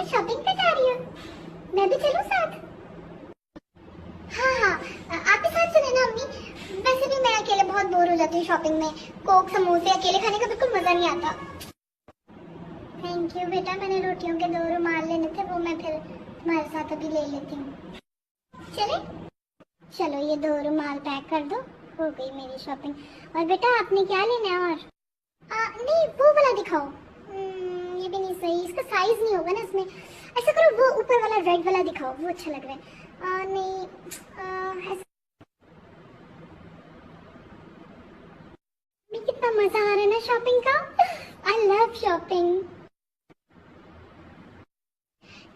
बेटा शॉपिंग पे जा रही हो? मैं भी चलूं साथ? हाँ हाँ, आप भी साथ चले ना अम्मी। वैसे भी मैं अकेले बहुत बोर हो जाती हूँ शॉपिंग में। कोक समोसे अकेले खाने का बिल्कुल मजा नहीं आता। थैंक यू बेटा, मैंने रोटियों के 2 रुमाल लेने थे, वो मैं फिर तुम्हारे साथ अभी ले लेती हूँ। चले? चलो ये 2 रुमाल पैक कर दो, हो गई मेरी शॉपिंग। और बेटा आपने क्या लेना है? और नहीं वो वाला दिखाओ। ये भी नहीं सही, इसका साइज नहीं होगा ना इसमें। ऐसा करो वो ऊपर वाला रेड वाला दिखाओ, वो अच्छा लग रहा है। नहीं कितना मजा आ रहा है ना शॉपिंग का। I love shopping.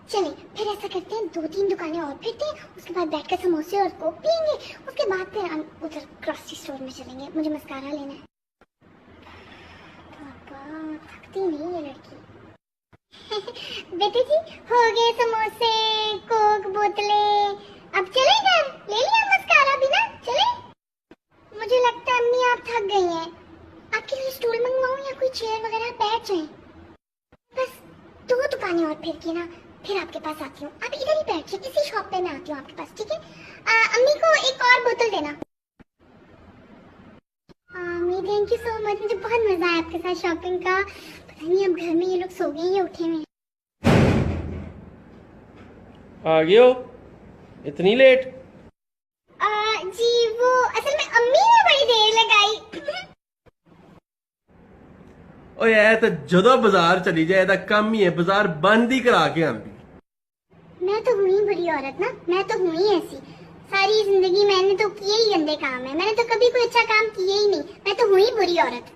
चलिए फिर ऐसा करते हैं, 2-3 दुकानें और फिरते हैं, उसके बाद बैठकर समोसे और कोक पियेंगे, उसके बाद फिर हम उधर ग्रोसरी स्टोर में चलेंगे। मुझे मस्कारा लेना है। पापा थकती नहीं ये लड़की। बेटे जी हो गए समोसे कोक बोतलें, अब चले घर? ले लिया मस्कारा भी ना? चले? मुझे लगता है अम्मी आप थक गई हैं। आपके लिए स्टूल मंगवाऊं या कोई चेयर वगैरह? बैठ जाएं। बस 2 दुकानें और फिर के ना फिर आपके पास आती हूँ। आप इधर ही बैठ जाइए, इसी शॉप पे मैं आती हूँ आपके पास, ठीक है? अम्मी को एक और बोतल देना। अम्मी थैंक यू सो मच, मुझे बहुत मजा आया आपके साथ शॉपिंग का। पता नहीं अब घर में ये लोग सो गए या उठे हुए हैं। आ गए हो इतनी लेट? जी वो असल में अम्मी ने बड़ी देर लगाई। ਓਏ ਐ ਤਾਂ ਜਦੋਂ ਬਾਜ਼ਾਰ ਚਲੀ ਜਾਏ ਤਾਂ ਕੰਮ ही है बाजार बंद ही करा के आंदी। मैं तो हुई बुरी औरत ना, मैं तो हुई ऐसी। सारी जिंदगी मैंने तो किए ही गंदे काम है, मैंने तो कभी कोई अच्छा काम किए ही नहीं। मैं तो हुई बुरी औरत।